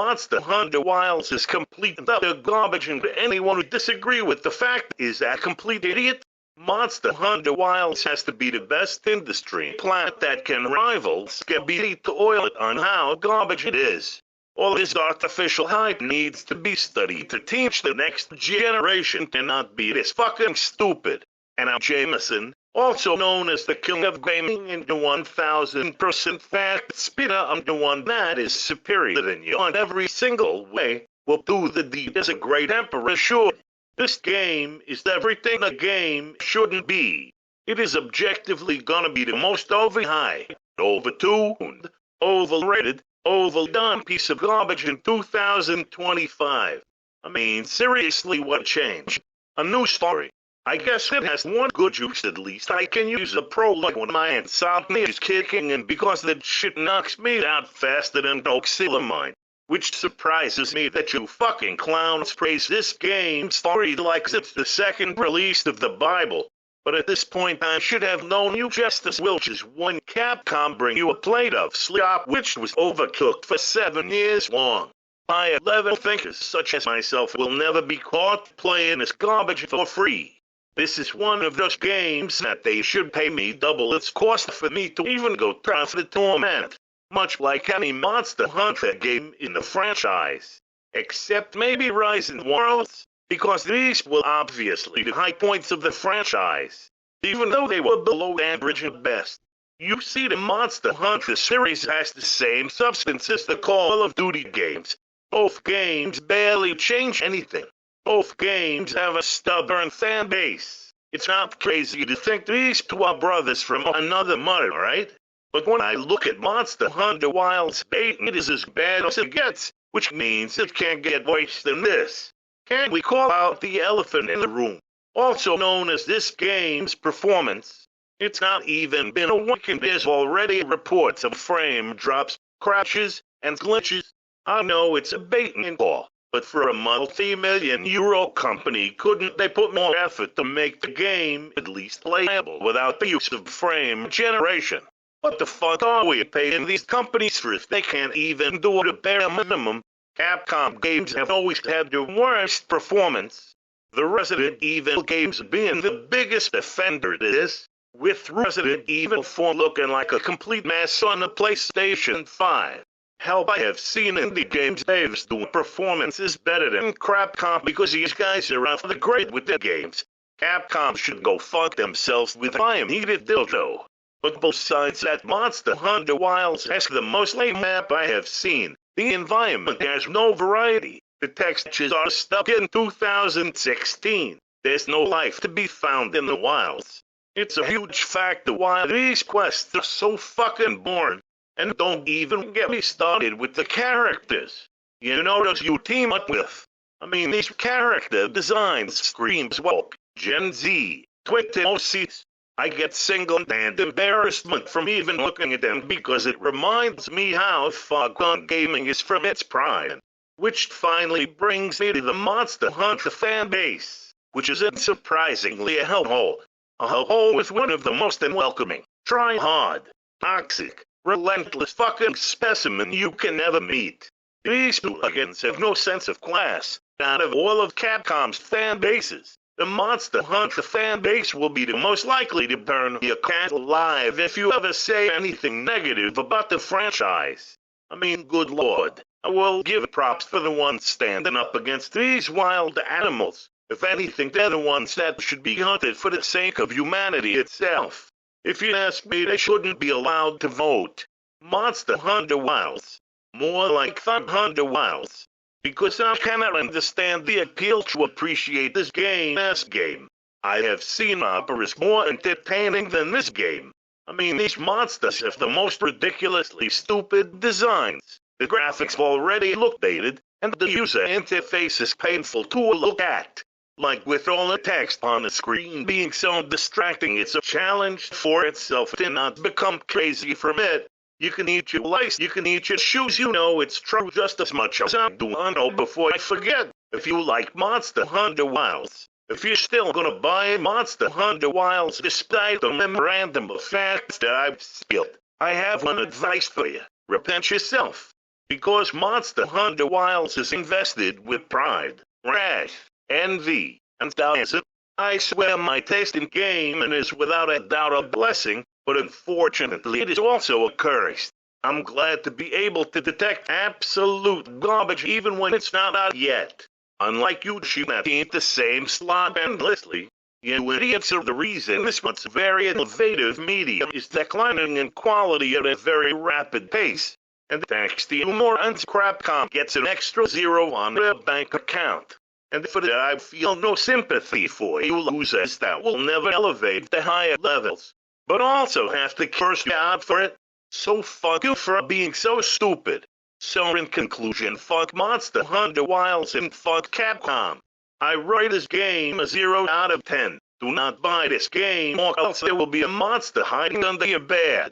Monster Hunter Wilds is complete utter garbage, and anyone who disagrees with the fact is a complete idiot. Monster Hunter Wilds has to be the best industry plant that can rival Scabby to oil it on how garbage it is. All this artificial hype needs to be studied to teach the next generation to not be this fucking stupid. And I'm Jameson, also known as the king of gaming, and the 1000% fact spitter. I'm the one that is superior than you on every single way. Will do the deed as a great emperor should. This game is everything a game shouldn't be. It is objectively gonna be the most overhyped, overtuned, overrated, overdone piece of garbage in 2025. I mean, seriously, what changed? A new story. I guess it has one good use at least. I can use a prologue when my insomnia is kicking in because that shit knocks me out faster than oxylamine. Which surprises me that you fucking clowns praise this game story like it's the second release of the Bible. But at this point I should have known you just as well as when Capcom bring you a plate of slop which was overcooked for 7 years long. High-level thinkers such as myself will never be caught playing this garbage for free. This is one of those games that they should pay me double its cost for me to even go try the torment. Much like any Monster Hunter game in the franchise. Except maybe Rising Worlds, because these were obviously the high points of the franchise, even though they were below average at best. You see, the Monster Hunter series has the same substance as the Call of Duty games. Both games barely change anything. Both games have a stubborn fan base. It's not crazy to think these two are brothers from another mother, right? But when I look at Monster Hunter Wilds bait, it is as bad as it gets, which means it can't get worse than this. Can we call out the elephant in the room, also known as this game's performance? It's not even been a week and there's already reports of frame drops, crashes, and glitches. I know it's a bait and call, but for a multi-million euro company, couldn't they put more effort to make the game at least playable without the use of frame generation? What the fuck are we paying these companies for if they can't even do the bare minimum? Capcom games have always had the worst performance. The Resident Evil games being the biggest offender to this, with Resident Evil 4 looking like a complete mess on the PlayStation 5. Hell, I have seen indie games devs do performances better than Capcom because these guys are off the grid with their games. Capcom should go fuck themselves with I am heated dildo. But besides that, Monster Hunter Wilds has the most lame map I have seen. The environment has no variety. The textures are stuck in 2016. There's no life to be found in the wilds. It's a huge factor why these quests are so fucking boring. And don't even get me started with the characters. You know those you team up with. I mean, these character designs screams woke, Gen Z, Twitter OCs. I get singled and embarrassment from even looking at them because it reminds me how far gone gaming is from its prime. Which finally brings me to the Monster Hunter fan base, which is unsurprisingly a hellhole. A hellhole with one of the most unwelcoming, try-hard, toxic, relentless fucking specimen you can ever meet. These hooligans have no sense of class. Out of all of Capcom's fan bases, the Monster Hunter fan base will be the most likely to burn your cat alive if you ever say anything negative about the franchise. I mean, good lord, I will give props for the ones standing up against these wild animals. If anything, they're the ones that should be hunted for the sake of humanity itself. If you ask me, they shouldn't be allowed to vote. Monster Hunter Wilds. More like Fun Hunter Wilds. Because I cannot understand the appeal to appreciate this game. I have seen operas more entertaining than this game. I mean, these monsters have the most ridiculously stupid designs. The graphics already look dated, and the user interface is painful to look at. Like with all the text on the screen being so distracting, it's a challenge for itself to not become crazy from it. You can eat your lice, you can eat your shoes, you know it's true just as much as I do. I know before I forget, if you like Monster Hunter Wilds, if you're still gonna buy Monster Hunter Wilds despite the memorandum of facts that I've spilled, I have one advice for you. Repent yourself. because Monster Hunter Wilds is invested with pride, wrath, envy, and thousand. I swear my taste in gaming is without a doubt a blessing, but unfortunately it is also a curse. I'm glad to be able to detect absolute garbage even when it's not out yet. Unlike you shooting at the same slot endlessly, you idiots are the reason this month's very innovative medium is declining in quality at a very rapid pace. And thanks to you, more Capcom gets an extra zero on their bank account. And for that I feel no sympathy for you losers that will never elevate to higher levels, but also have to curse you out for it. So fuck you for being so stupid. So in conclusion, fuck Monster Hunter Wilds and fuck Capcom. I rate this game a 0 out of 10. Do not buy this game or else there will be a monster hiding under your bed.